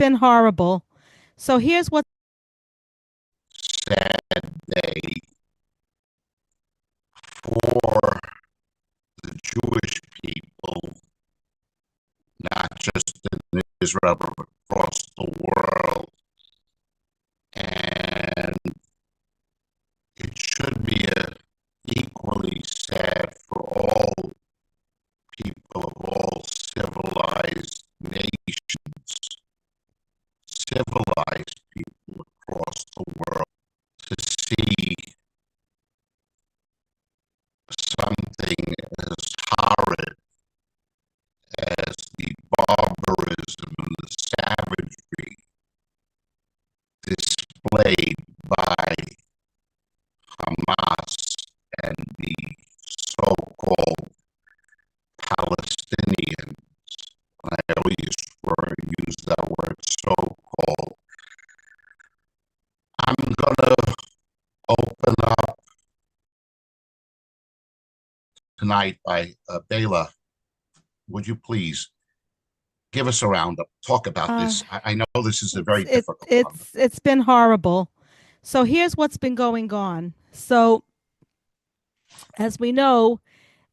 been horrible. So here's what Sad day for the Jewish people, not just in Israel, but across the world. And it should be equally sad for all people of all civilized nations, civilized people across the world, to see something as horrid as the barbarism and the savagery displayed by Hamas and the so-called Palestinians. I always use that word so-called. I'm going to open up tonight by Baila. Would you please give us a roundup? Talk about this. I know this is a very difficult one. It's been horrible. So here's what's been going on. So as we know,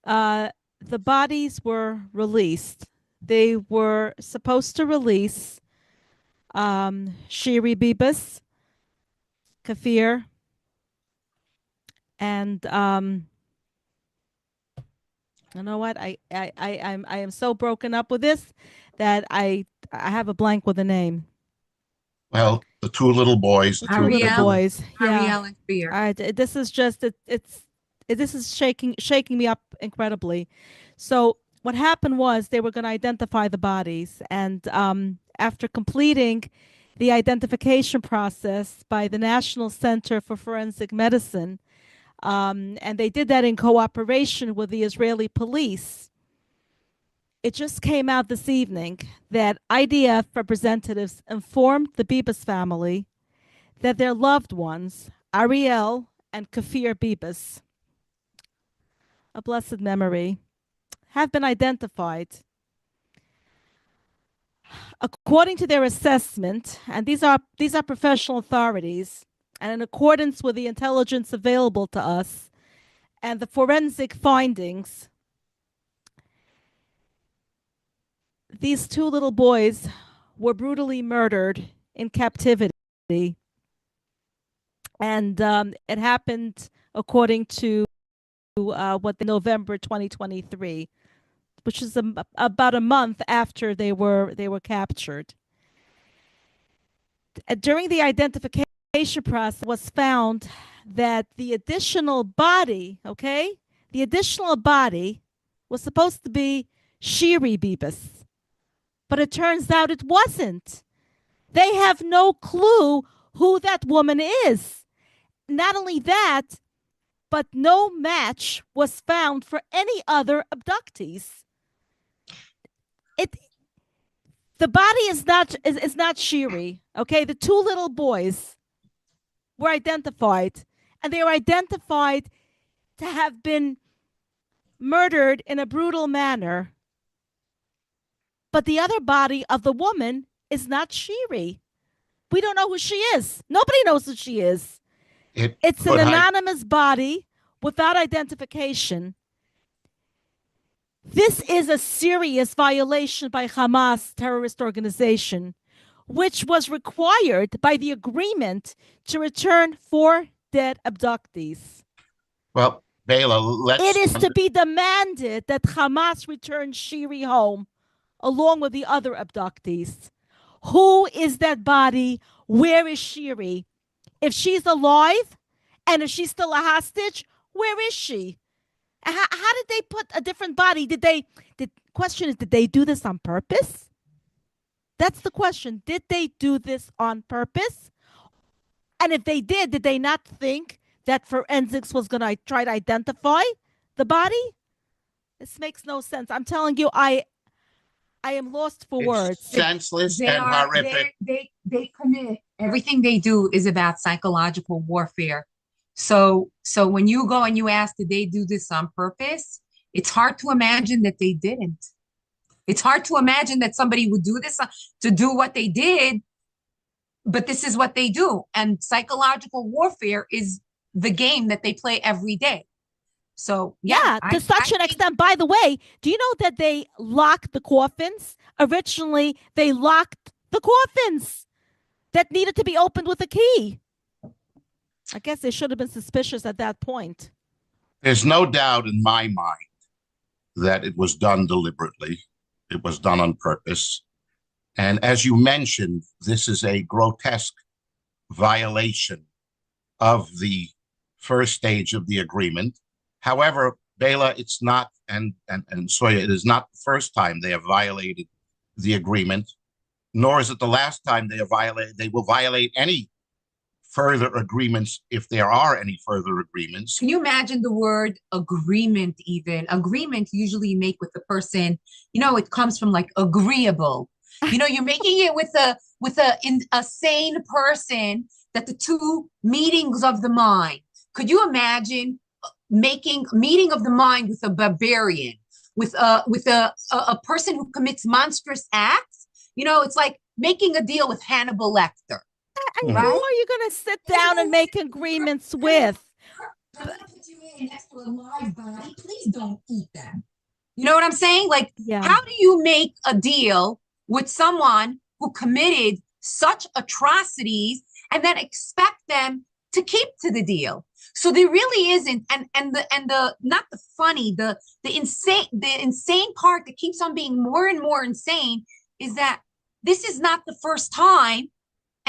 the bodies were released. They were supposed to release Shiri Bibas, Kfir, and you know what? I am so broken up with this that I have a blank with a name. Well, the two little boys. The two little boys. Yeah. Ariel and Kfir. This is just this is shaking me up incredibly. So what happened was they were going to identify the bodies, and after completing the identification process by the National Center for Forensic Medicine, and they did that in cooperation with the Israeli police. It just came out this evening that IDF representatives informed the Bibas family that their loved ones, Ariel and Kfir Bibas, a blessed memory, have been identified. According to their assessment, and these are professional authorities, and in accordance with the intelligence available to us and the forensic findings, these two little boys were brutally murdered in captivity. And it happened according to November 2023, which is about a month after they were captured. During the identification process, was found that the additional body, the additional body was supposed to be Shiri Bibas, but it turns out it wasn't. They have no clue who that woman is. Not only that, but no match was found for any other abductees. The body is not Shiri. Okay, the two little boys were identified, and they were identified to have been murdered in a brutal manner. But the other body of the woman is not Shiri. We don't know who she is. Nobody knows who she is. It's an anonymous body without identification. This is a serious violation by Hamas terrorist organization, which was required by the agreement to return 4 dead abductees. Well, Baila, it is to be demanded that Hamas return Shiri home along with the other abductees. Who is that body? Where is Shiri? If she's alive and if she's still a hostage, where is she? How did they put a different body? The question is, did they do this on purpose? That's the question. Did they do this on purpose? And if they did they not think that forensics was going to try to identify the body? This makes no sense. I'm telling you, I am lost for words. Senseless and horrific. They commit. Everything they do is about psychological warfare. So when you go and you ask, did they do this on purpose? It's hard to imagine that they didn't. It's hard to imagine that somebody would do this to do what they did, but this is what they do. And psychological warfare is the game that they play every day. So yeah, to such an extent. By the way, do you know that they locked the coffins? Originally, they locked the coffins that needed to be opened with a key. I guess they should have been suspicious at that point. There's no doubt in my mind that it was done deliberately. It was done on purpose. And as you mentioned, this is a grotesque violation of the first stage of the agreement. However, Baila, it's not, and Soya, it is not the first time they have violated the agreement, nor is it the last time they will violate any further agreements if there are any further agreements. Can you imagine the word agreement even? Agreement usually you make with the person, it comes from like agreeable. You're making it with a sane person, that the two meetings of the mind. Could you imagine making meeting of the mind with a barbarian, with a person who commits monstrous acts? It's like making a deal with Hannibal Lecter. And right? Who are you going to sit down and make agreements with? I'm going to put you in next to a live body. Please don't eat them. You know what I'm saying? Like, How do you make a deal with someone who committed such atrocities and then expect them to keep to the deal? So there really isn't, and the not the funny, the insane part that keeps on being more and more insane is that this is not the first time.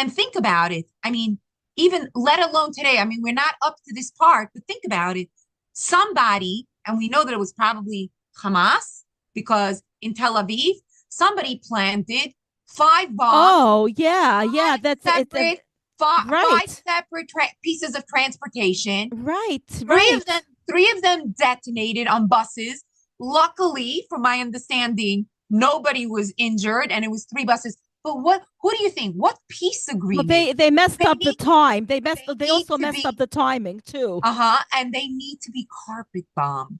And think about it. I mean, even let alone today. I mean, we're not up to this part, but think about it. Somebody, and we know that it was probably Hamas, because in Tel Aviv, somebody planted 5 bombs. Oh, yeah. That's separate. Five separate pieces of transportation. Right. Three of them detonated on buses. Luckily, from my understanding, nobody was injured, and it was 3 buses. But who do you think? What peace agreement? Well, they messed up the time. They also messed up the timing too. And they need to be carpet bombed.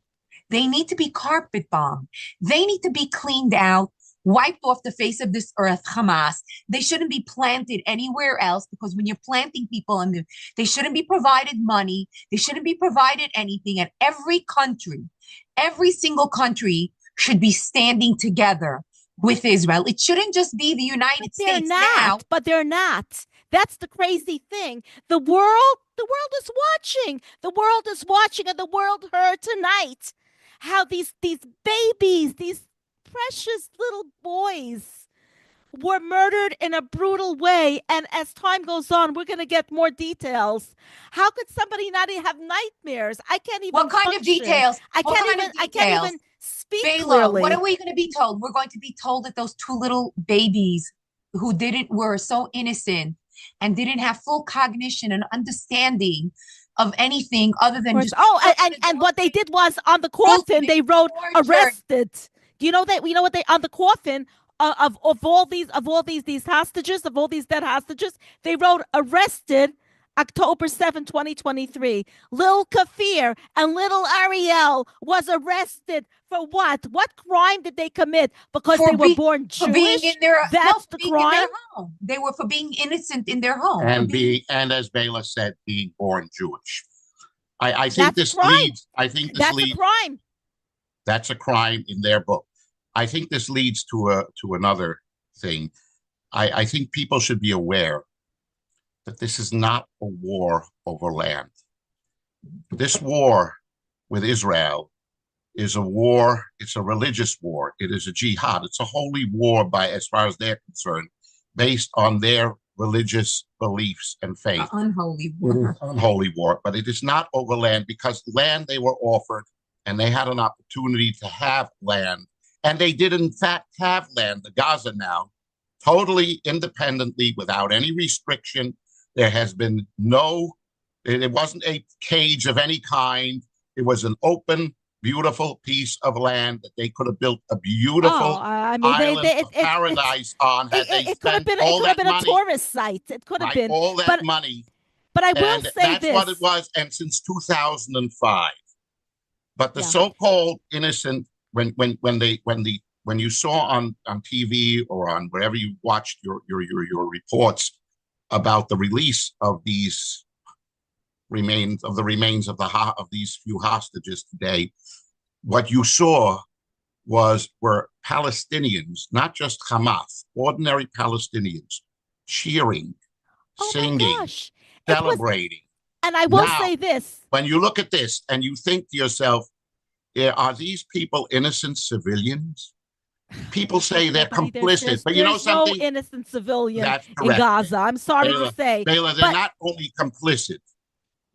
They need to be carpet bombed. They need to be cleaned out, wiped off the face of this earth, Hamas. They shouldn't be planted anywhere else, because when you're planting people, and they shouldn't be provided money. They shouldn't be provided anything. And every single country should be standing together with Israel. It shouldn't just be the United States now. But they're not. That's the crazy thing. The world is watching. The world is watching, and the world heard tonight how these babies, these precious little boys, were murdered in a brutal way. And as time goes on, we're going to get more details. How could somebody not even have nightmares? I can't even. What kind of details? I can't even speak Baila, clearly. What are we going to be told? We're going to be told that those 2 little babies who were so innocent and didn't have full cognition and understanding of anything other than just. And what they did was on the coffin they wrote arrested. Do you know that? You know what they on the coffin of all these hostages, of all these dead hostages, they wrote arrested October 7, 2023. Lil Kfir and little Ariel was arrested for what? What crime did they commit? Because they were born Jewish? For being in their, That's the crime? In their home. They were for being innocent in their home. And as Baila said, being born Jewish. I think this leads. I think this leads. That's a crime. That's a crime in their book. I think this leads to another thing. I think people should be aware that this is not a war over land. This war with Israel is a war. It's a religious war. It is a jihad. It's a holy war as far as they're concerned, based on their religious beliefs and faith. Unholy war. Unholy war. But it is not over land, because land they were offered, and they had an opportunity to have land. And they did, in fact, have land, the Gaza now, totally independently, without any restriction. There has been it wasn't a cage of any kind. It was an open, beautiful piece of land that they could have built a beautiful island of paradise on. It could have been a tourist site. It could have been. All that money. But I will say that's what it was. And since 2005. But the so-called innocent, when the when you saw on TV or on wherever you watched your reports about the release of these remains of these few hostages today, what you saw were Palestinians, not just Hamas, ordinary Palestinians, cheering, singing, celebrating. And I will say this. When you look at this and you think to yourself, are these people innocent civilians? People say they're complicit, but you know something? There's no innocent civilian in Gaza. I'm sorry to say. Baila, they're not only complicit,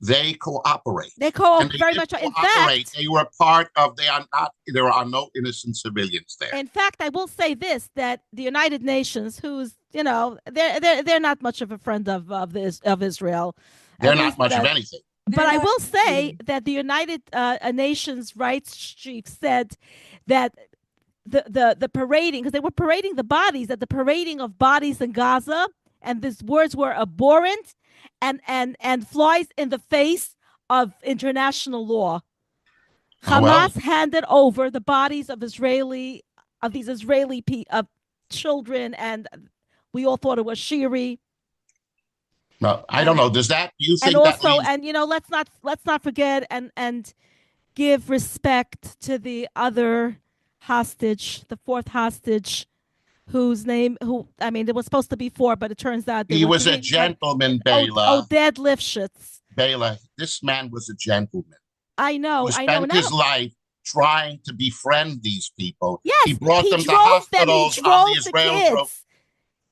they cooperate. They cooperate very much. In fact, they were part of. There are no innocent civilians there. In fact, I will say this: that the United Nations, who's they're not much of a friend of Israel. They're not much of anything. But I will say that the United Nations rights chief said that the parading, because they were parading the bodies, that the parading of bodies in Gaza, and these words were abhorrent and flies in the face of international law. Hamas handed over the bodies of these Israeli children, and we all thought it was Shiri. No, I don't know. Does that you think? And also, that means... let's not forget and give respect to the other hostage, the fourth hostage, there was supposed to be four, but it turns out he was a gentleman, Baila. Oded Lifshitz. Baila, this man was a gentleman. I know. Who spent his life trying to befriend these people. Yes, he brought them to hospitals on the Israel road.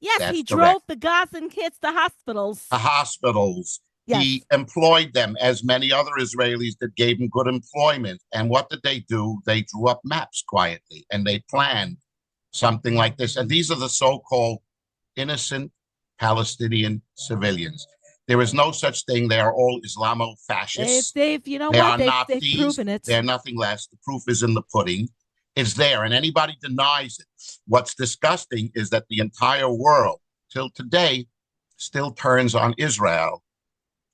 Yes, he drove the Gazan kids to hospitals. Yes. He employed them, as many other Israelis that gave him good employment. And what did they do? They drew up maps quietly, and they planned something like this. And these are the so-called innocent Palestinian civilians. There is no such thing. They are all Islamo-fascists. Dave, you know what? They've proven it. They're nothing less. The proof is in the pudding. It's there, and anybody denies it. What's disgusting is that the entire world, till today, still turns on Israel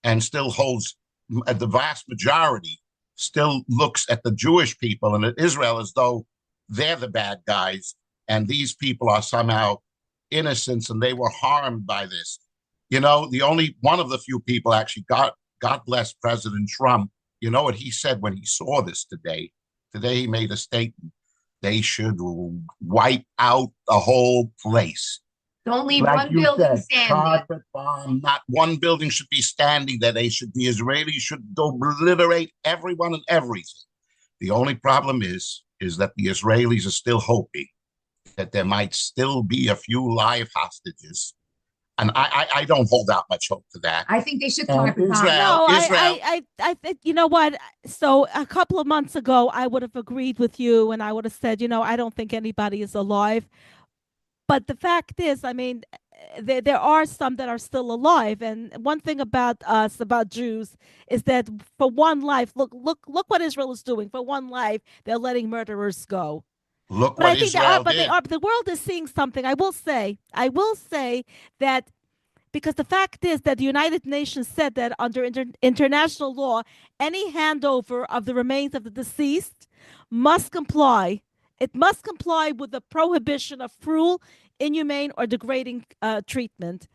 and still holds, the vast majority still looks at the Jewish people and at Israel as though they're the bad guys, and these people are somehow innocents and they were harmed by this. You know, the only one of the few people actually, God bless President Trump, you know what he said when he saw this today? Today he made a statement. They should wipe out the whole place. Don't leave one building standing. Bomb, not one building should be standing there. Israelis should obliterate everyone and everything. The only problem is that the Israelis are still hoping that there might still be a few live hostages. And I don't hold out much hope to that. I think they should Israel. I think, you know what? So a couple of months ago, I would have agreed with you, and I would have said, I don't think anybody is alive. But the fact is, there are some that are still alive. And one thing about us, about Jews, is that for one life, look what Israel is doing. For one life, they're letting murderers go. Look what Israel did. But the world is seeing something. I will say that, because the fact is that the United Nations said that under international law, any handover of the remains of the deceased must comply. It must comply with the prohibition of cruel, inhumane, or degrading treatment.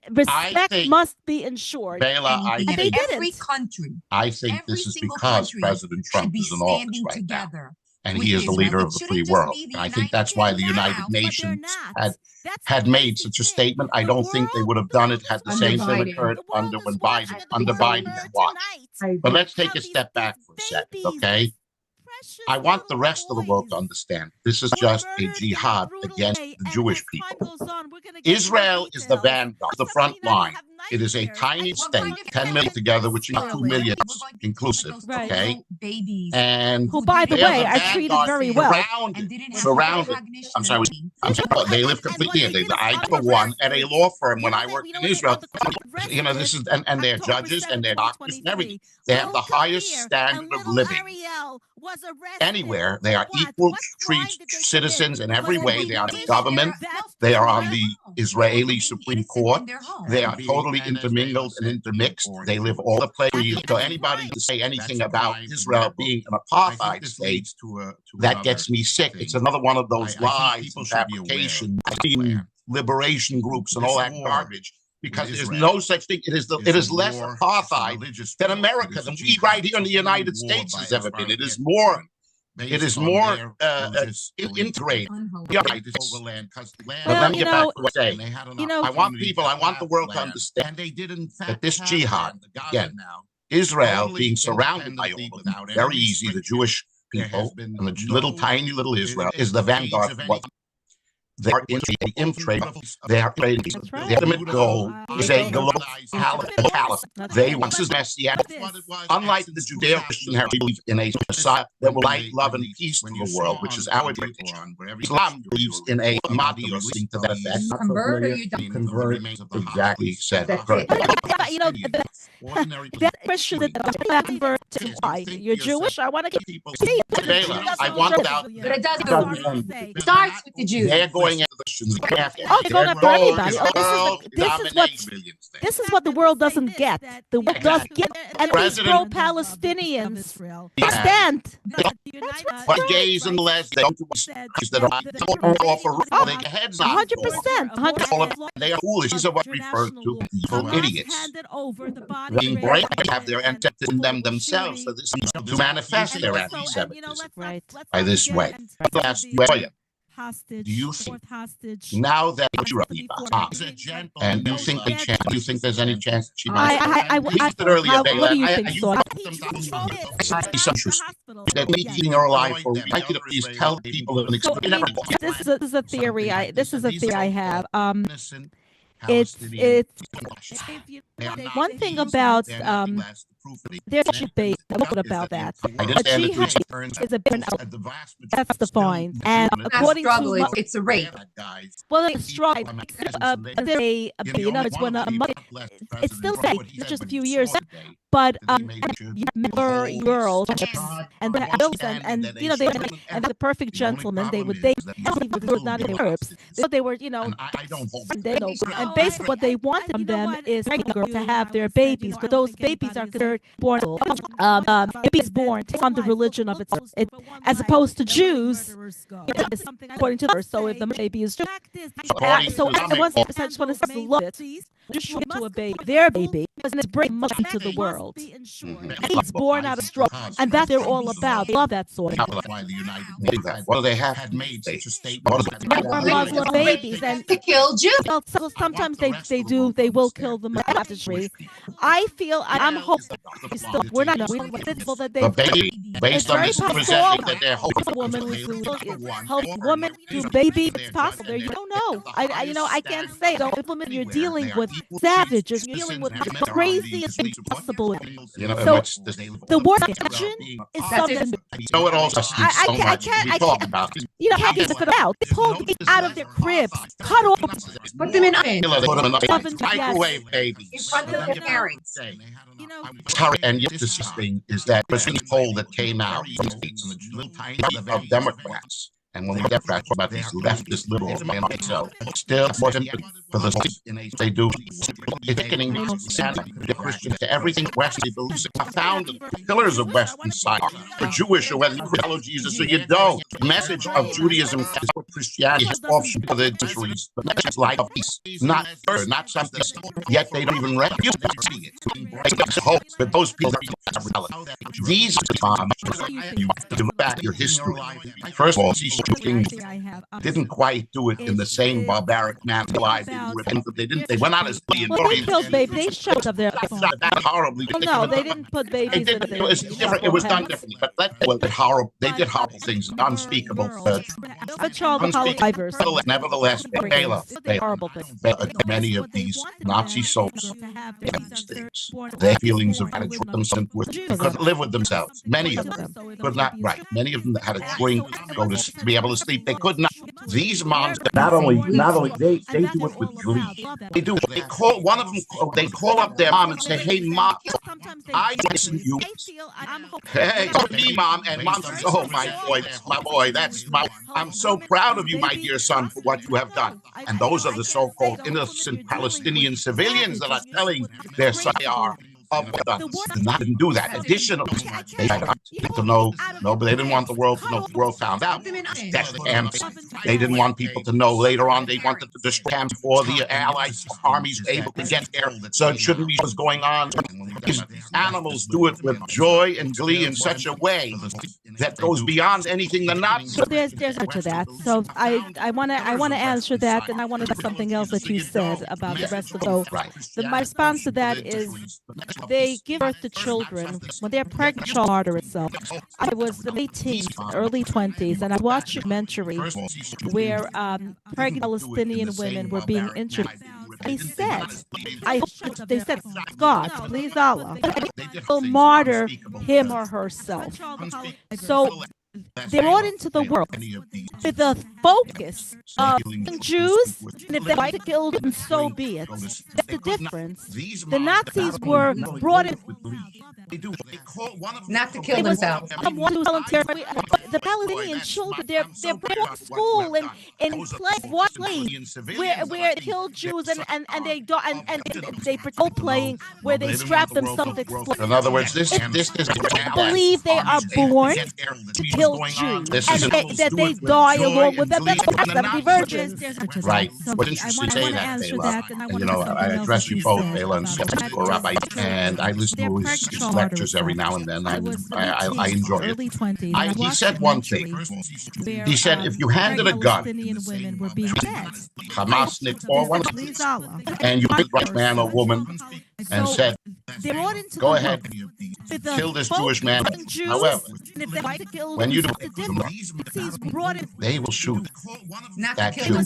Respect must be ensured. Baila, and they didn't. Every country. I think this is because President Trump is in office right now. And he is the leader of the free world. And I think that's why the United Nations had made such a statement. I don't think they would have done it had the same thing occurred under Biden and watch. But let's take a step back for a second, okay? I want the rest of the world to understand this is just a jihad against the Jewish people. Israel is the vanguard, the front line. It is a tiny state, 10 million together, which is 2 million inclusive, okay? And who, by the way, are treated very well. Surrounded. I'm sorry, they live completely in. I for one at a law firm when I worked in Israel. This is and they're judges and they're doctors and everything. They have the highest standard of living anywhere. They are equal citizens in every way. They are the government. They are on the Israeli Supreme Court. They are totally intermingled and intermixed. They live all the places. So anybody to say anything about Israel being an apartheid state, that gets me sick. It's another one of those lies and fabrications, liberation groups and all that garbage. Because there's no such thing. It is less apartheid than America, than we right here in the United States has ever been. It is more integrated. But let me get back to what I'm saying. I want the world to understand that this jihad, again, Israel being surrounded by all of them, very easy, the Jewish people and the tiny little Israel is the vanguard of what they are infiltrating. They are trading. The ultimate goal is a global palace. They want this messianic. Unlike the Judeo-Christian heritage, believe in a Messiah that will light, love, and peace to the world, which is our religion. Islam believes in a Mahdi or something to that effect. Convert or you don't convert. Exactly said. That Christian that convert to why you're Jewish. I want to get I want that. But it doesn't. Starts with the Jews. They're going after the Christians. Oh, they're going after anybody. This is what the world doesn't get. The world does get, and these pro-Palestinians stand. But gays and lesbians that are offer their heads on 100%. They are foolish. These are what refer to evil idiots. Being brave, have their ancestors in them themselves. So this is to manifest their anti-Semitism by this way. Last way. Do you think now that you're and you think you think there's any chance that she might? What do you think, Soya? That keeping her alive for I could please tell people and explain. This is a theory. This is a theory I have. It's one thing about there's a debate about that. But she is a bit that's defined, and according to it's a rape. Well, it's struggle. It's when a mother. It's still safe. It's just a few years. But remember girls and they and the perfect gentleman they would not in herbs. They were and basically what they wanted from them is girls to have their babies, but those babies are considered born babies born on the religion of it as opposed to Jews according to her. So if the baby is Jewish, so I just want to look to a baby, their baby, and it's bring much into the world. It's born out of struggle, and that's what they're all about. They love that sort of thing. Well, they have made such a statement. Muslim babies and to kill Jews. So sometimes they will kill them after tree. I feel I'm hoping we're not that they based on this presenting that they're woman to baby. It's possible. You don't know. I can't say. So implement. You're dealing with savages. You're dealing with the craziest thing possible. So the word religion is something. It also I can't about. Can't get it out. They pulled it out of their cribs, cut off, put them in oven, microwave babies in front of their parents. And yet this thing is that the poll that came out from the little tiny of Democrats. And when we get back about these leftist liberals, so still more sympathy for the they do. It's getting the Christians to everything Western believes are founded pillars of Western science. For Jewish or whether you follow Jesus or you don't. The message of Judaism is what Christianity has option for the centuries. The message is life of peace, not murder, not something. Yet they don't even recognize it. It's hope that those people are reality. These you look back at your history. First of all, didn't quite do it in the same barbaric manner. They went out as they killed babies. They showed up there. Horribly. No, they didn't put babies. It was different. It was done differently. But they did horrible things, unspeakable. Nevertheless, many of these Nazi soldiers, their feelings of themselves couldn't live with themselves. Many of them could not. Right. Many of them had a drink, go to be able to sleep. They could not. These moms not only they do it with glee. They do. They call one of them. They call up their mom and say, "Hey, mom, I listen to you. Hey, me, mom." And mom says, "Oh, my boy, that's my. I'm so proud of you, my dear son, for what you have done." And those are the so-called innocent Palestinian civilians that are telling their son they are. Didn't do that. Additionally, they had to know, but they didn't want the world to know. The world found out. That's the camps. They didn't want people to know. Later on, they wanted to destroy camps before the Allies armies were able to get there. So it shouldn't be what's going on. These animals do it with joy and glee in such a way that goes beyond anything the Nazis. So there's much of that. So I want to answer that, and I want to say something else that you said about the rest of my response to that is they give birth to children when they're pregnant. Martyr itself. I was in the late teens, early 20s, and I watched a documentary where pregnant Palestinian women were being interviewed. They said, God, please Allah, will martyr him or herself. So they're brought into the world with the focus of Jews, and if they like to kill them, so be it. That's the difference. The Nazis were brought in not to kill themselves. The Palestinian children, they're brought to school and where they kill Jews and they patrol playing where they strap themselves with explosives. In other words, this is I believe they are born to kill Jews, and that they die along with them. That's 70 virgins. Right. What's interesting to say that, Baila. I address you both, Baila and Rabbi, and I listen to his lectures every now and then. I enjoy it. He said one thing. He said, if you handed a gun, Hamas or one, and you picked a man or woman and said, go ahead, kill this Jewish man. However, when you do it, they will shoot that Jew.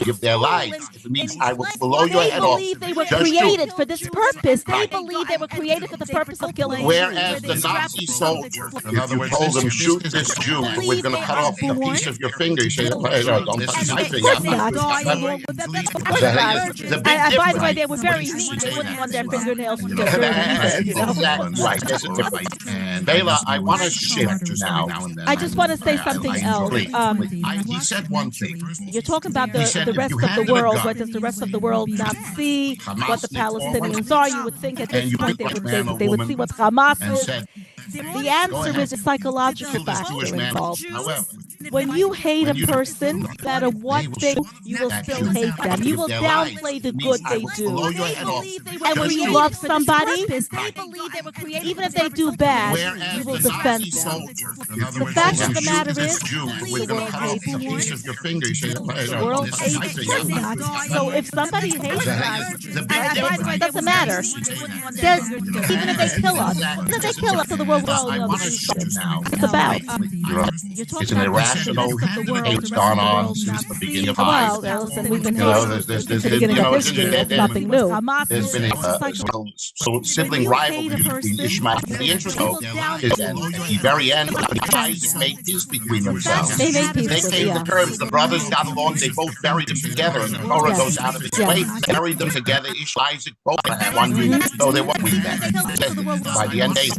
Give their lives. It means I will blow your head off. They believe they were created for this purpose. They believe they were created for the purpose of killing. Whereas the Nazi soldier, if you told them, shoot this Jew, we're going to cut off a piece of your finger. You say, don't touch my finger. By the way, they were very neat. They wouldn't want their fingernails to get dirty. Exactly right. There's a difference. And Baila, I want to shift now. I just want to say something else. He said one thing. You're talking about the rest of the world. What does the rest of the world not see? What the Palestinians are? You would think at this point they would see what Hamas is. The answer is a psychological factor involved. When you hate a person, no matter what they do, you will still hate them. You will downplay the good they do. And when you love somebody, even if they do bad, you will defend them. The fact of the matter is, the world hates you. The world hates you. So if somebody hates us, it doesn't matter. Even if they kill us, so the world will know it's about. It's an irrational hate's gone on since the beginning of time. We've been there's nothing new. There's been a sibling rivalry between Ishmael. The interesting is that at the very end, Isaac made peace between themselves. They made peace. They came to terms. The brothers got along. They both buried them together, and the Torah goes out of its way. Buried them together. Isaac both had one unit, so they were with them. By the end of the day,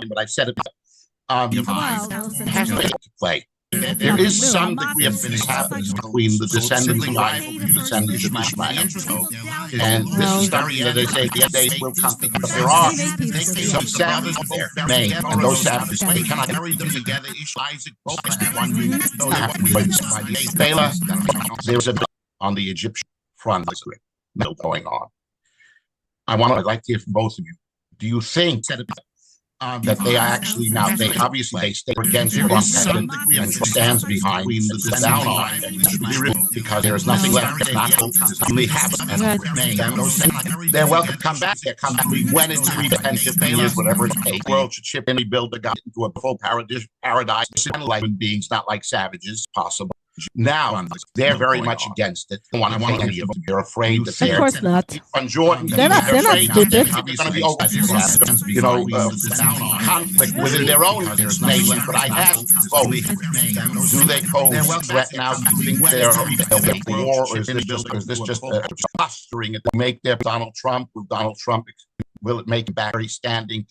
but I said it. Has to play. There is some degree of this happens between the descendants of Isaac and the descendants of Ishmael. And this is something that they say the days will come. But there are some savages there, and those savages, they cannot bury them together. Isaac both had one unit. Baila, there's a on the Egyptian front going on. I'd like to hear from both of you. Do you think that they are actually now, they obviously stay against Trump and stands behind the down on because there is nothing left. Only half they're welcome to come back. We went into retention years, whatever it takes. The world should chip in, rebuild the God into a full paradise, like human beings, not like savages, possible. Now, they're very much against it. They want to take any of them. They're afraid that Of course not. on Jordan. They're not stupid. There's going to be conflict within their own nation. But I ask both: do they pose a threat now? Do you think they're war, or is this just posturing it to make their Donald Trump? Will it make him back very standing?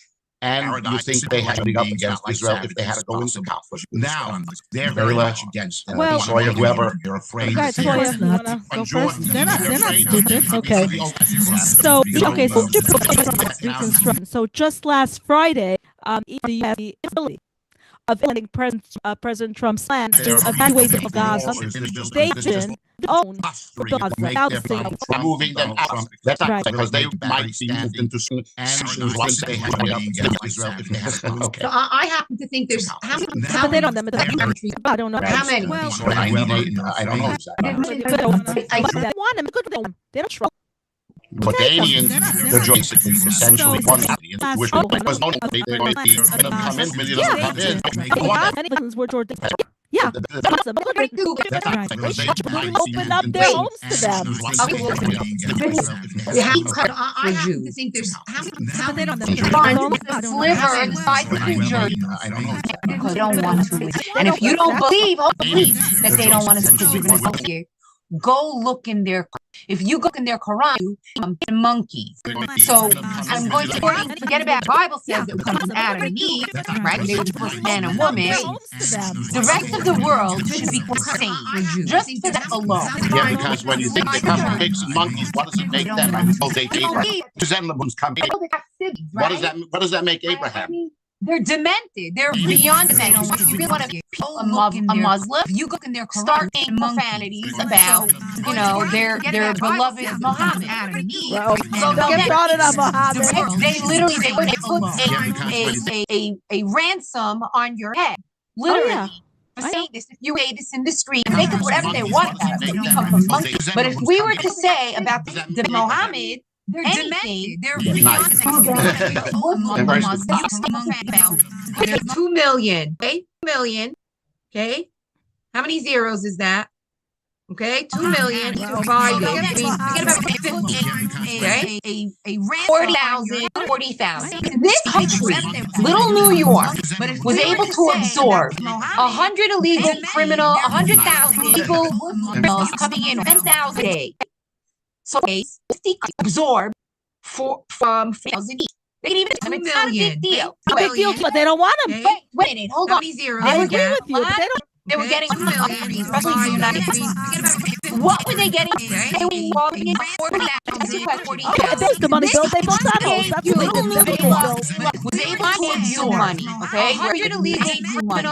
And you think they had to be up against Israel if they had to go into conflict? Now, they're very much against Soya, whoever. They're afraid. Guys, Soya, you want to go first? They're not stupid. Okay. So just last Friday, the Italy of ending President Trump's plan to evacuate Gaza, they didn't own Gaza without saying moving them out. That's not because they might be moved into sanctions once they have Israel. So I happen to think there's how many? I don't know how many. Well, I don't know exactly. They don't trust. But the aliens, they're basically essentially one alien, which was known to be going to come in, millions come in. Yeah. Open up their homes to them. I happen to think there's how many sliver inside the creature. They don't want to. And if you don't believe that they don't want us to live in here, go look in their. If you look in their Quran, monkeys. So I'm going to forget about the Bible says that we come from Adam and Eve, right? They were the first man and woman. The rest of the world should be saved just for that alone. Yeah, because when you think they come from pigs and monkeys, what does it make them? What does that make Abraham? They're demented. They're beyond demented. If you really want to be a Muslim, you go in there, start saying profanities about, their beloved Muhammad. They literally put a ransom on your head, literally. For saying this, if you say this in the street, they can whatever they want about it. You come from monkeys. But if we were to say about the Muhammad. They're demented. They're beyond 2 million. Okay, 2 million. Okay, how many zeros is that? Okay, 2 million divided. Forget about 50. Okay, a 40,000. This country, little New York, was able to absorb 100 illegal criminal, 100,000 illegal criminals coming in 10,000 a day. So they absorb from 1,000 each. They can even it's not a big deal. A big deal, but they don't want them. Wait a minute, hold on. I agree with you. But they were getting especially the United States. What were they getting? They were involving in 40,000. There's the money bill. They built tunnels. That's what they did. Was able to absorb money. Okay, you're to leave money,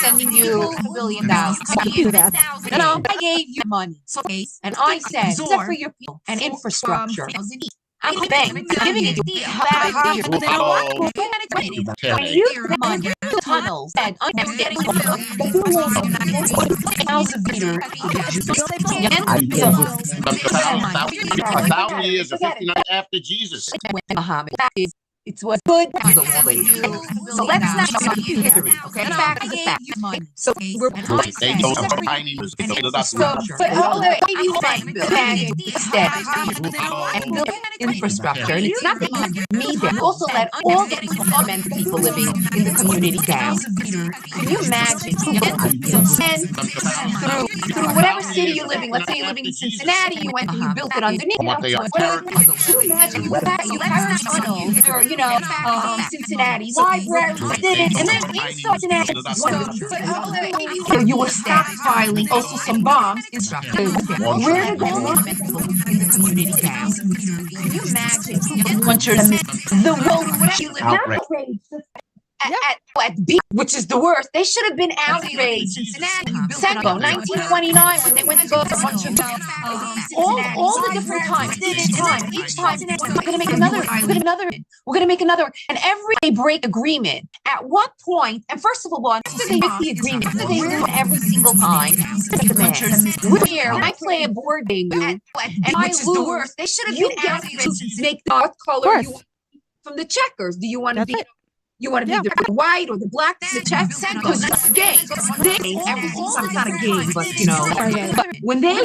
sending you $1 billion. I do that. No, I gave you money. So, and I said, except for your people and infrastructure. I'm giving it to you. When you money, tunnels, and I'm getting 1,000 meters. 1,000 years or 59 after Jesus. Muhammad. It was good. So let's not talk history. Okay, back to the fact. So we're infrastructure, and it's not that you need it. Also, let all the people living in the community down. Can you imagine? And through whatever city you're living, let's say you're living in Cincinnati, you went and you built it underneath. Imagine you Cincinnati Library, and then in Cincinnati, you were stockpiling also some bombs. Where did they live in the community down? Can you imagine? The world you live at B, which is the worst. They should have been outraged. Senko, 1929, when they went to go to a bunch of all the different times. Each time, we're gonna make another. We're gonna make another. And every they break agreement. At what point? And first of all, after they make the agreement, after they do it every single time. We're here. When I play a board game, and I lose, they should have been outraged to make the color you from the checkers. Do you want to be? You want to be the white or the black, the Czech, because it's gay. It's not a game, but you know, when they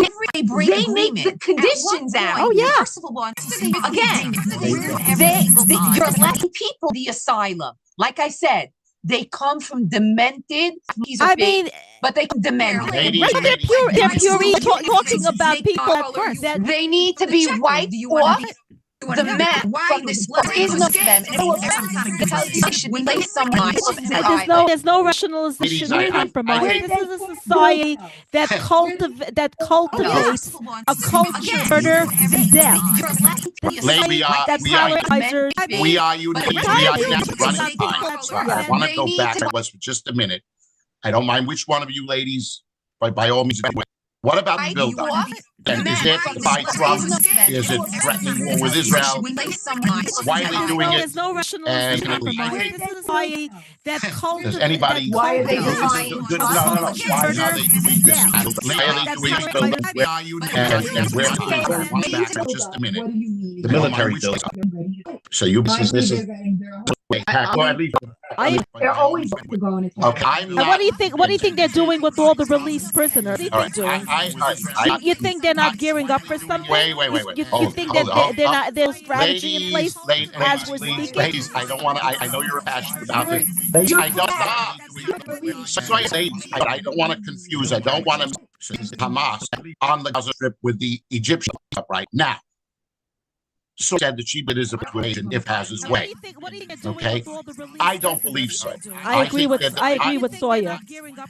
make the conditions out. Oh yeah. Again, you're letting people the asylum. Like I said, they come from demented. But they demented. They're pure talking about people at first. They need to be wiped off. The man from this is not them. There's no rationalization or compromise. This is a society that cultivates a culture of murder and death. We are unique. I want to go back. I was for just a minute. I don't mind which one of you ladies, by all means. What about the build-up? And is it by Trump? Is it threatening war with Israel? Why are they doing it? There's no rationalization or compromise. This is a society that cultivates. Does anybody? Why are they doing No. Why are they doing this? Why are they doing build-up? And where are they going back for just a minute? The military build-up. So this is. They're always going. Okay. What do you think they're doing with all the released prisoners? What do you think you think they're not gearing up for something? Wait. You think that they're not? There's strategy in place as we're speaking. Ladies, I don't want to. I know you're passionate about this. I don't. So I say I don't want to confuse. I don't want to Hamas on the Gaza Strip with the Egyptians right now. So said that she did his evacuation if has his way. Okay, I don't believe so. I agree with Soya.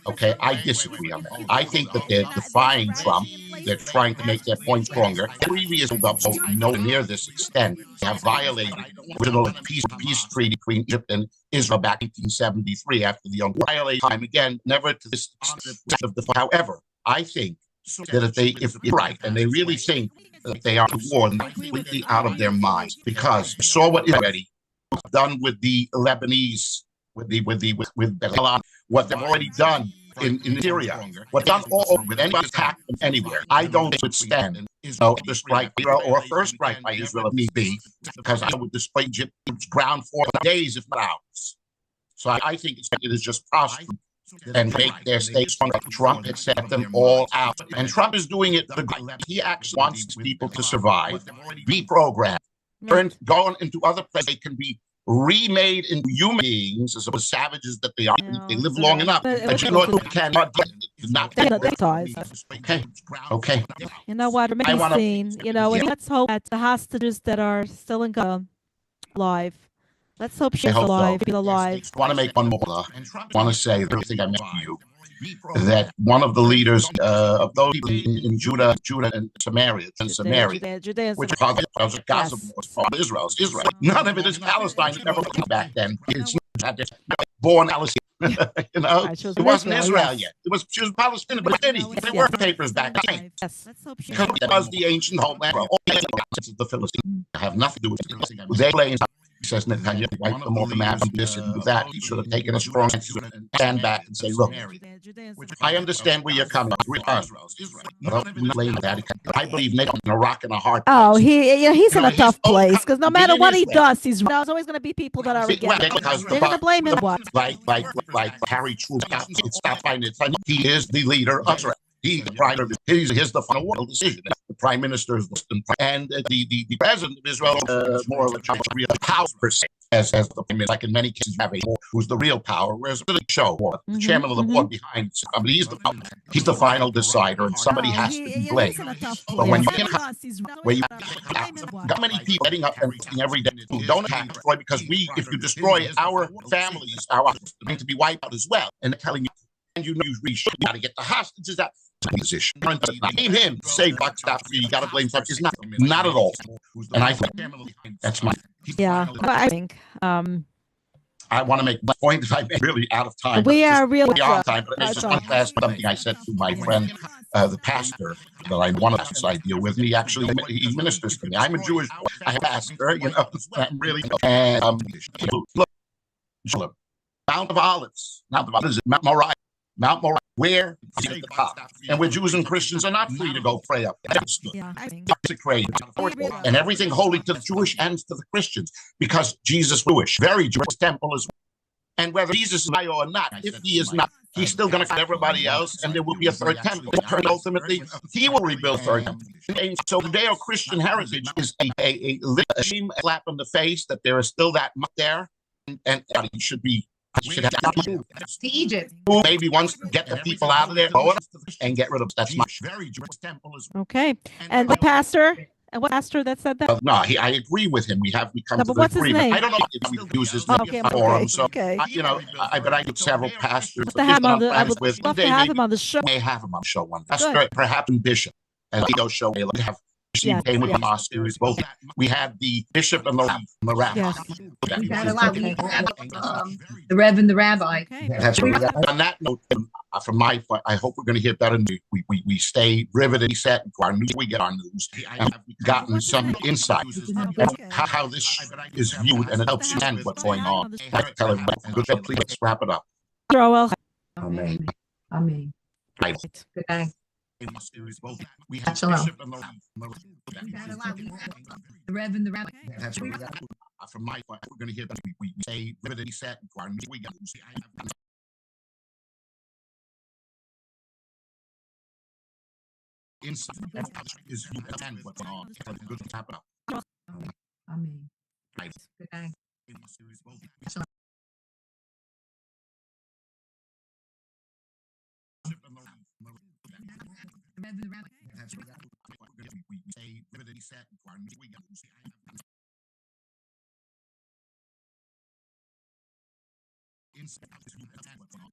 Okay, I disagree on that. I think that they're defying Trump. They're trying to make their point stronger. Previous so nowhere near this extent. They have violated the original peace treaty between Egypt and Israel back in 1873 after the violation time again, never to this extent of the. However, I think that if you're right and they really think that they are at war completely out of their minds, because we saw what is already done with the Lebanese, with what they've already done in Syria, what done all over with any attack from anywhere. I don't withstand the strike or a first strike by Israel if need be, because I would destroy Egypt's ground for days, if not hours. So I think it is just prosperous and make their state stronger. Trump had set them all out. And Trump is doing it. He actually wants people to survive, be programmed, going into other places. They can be remade into human beings as opposed to savages that they are. They live long enough. But you know what? We cannot Okay. You know what? Let's hope that the hostages that are still in Gaza alive. Let's hope she's alive. So. I want to make one more. I want to say everything I mentioned to you, that one of the leaders of those people in Judah and Samaria, which was Gaza, was part of Israel. None of it is Palestine. Never back then. It's not born Palestine. It wasn't Israel yet. She was Palestinian, but there were papers back then. Because it was the ancient homeland. All the Philistines have nothing to do with it. They blame. He says Netanyahu wiped them off the map and this and that. He should have taken a strong stand back and say, look, I understand where you're coming from. I believe Nathan in a rock and a hard place. Oh, he's in a tough place because no matter what he does, there's always going to be people that are against him. They're going to blame him. What? Like Harry Truman. It's not fine. He is the leader of Israel. He's the final word decision. The prime minister is and the president of Israel, more of a real power per se, as the prime minister. Like in many cases, have who's the real power, whereas really show the chairman of the board behind somebody. He's the final decider, and somebody has to be blamed. But when you got many people getting up and every day who don't have to destroy, because if you destroy our families, our going to be wiped out as well, and telling you. And you got to get the hostages out. Position. Blame him. Say buck stop. You got to blame stuff. It's not at all. And I think that's my. Yeah, but I think. I want to make my point. I'm really out of time. We are really out of time. But it's just one last something I said to my friend, the pastor that one of us I deal with. He ministers to me. I'm a Jewish. I'm a pastor. I'm really. And look, Mount of Olives. Mount Moriah. Mount Moriah, where is at the top, and where Jews and Christians are not free to go pray up there. Consecrated, and everything holy to the Jewish and to the Christians, because Jesus was Jewish, very Jewish temple as well. And whether Jesus is Messiah or not, if he is not, he's still going to cut everybody else, and there will be a third temple. And ultimately, he will rebuild third temple. And so Judeo-Christian heritage is a slap in the face that there is still that much there, and he should have to Egypt. maybe once to get the people out of there and get rid of that's much. Okay, and the pastor. And what pastor that said that? No, I agree with him. We come to the what's agreement. His name? I don't know if he uses the forum, so you know, but I get several pastors. I would love to have him on the show. May have him on the show one pastor, perhaps a bishop, and we show. They have. She came with the Hamas series. Both we had the bishop and the rabbi. Yes. We had a lot. We had the rev and the rabbi. Okay. That's right. On that note, from my point, I hope we're going to hear better news. We stay riveted, set to our news. We get our news, and we've gotten some insight on how this is viewed, and it helps you understand what's going on. Tell everybody, good. Please let's wrap it up. Joel. Amen. Amen. Right. Good night. We had Shalom. bishop and the rev and the rabbi. That's right. From my point, we're going to hear that we stay riveted, set to our news. We got insight is you attend what's on. Good to wrap it up. Amen. Right. Good night. That's right. We stay riveted, set to our news. We got insight is you attend what's on.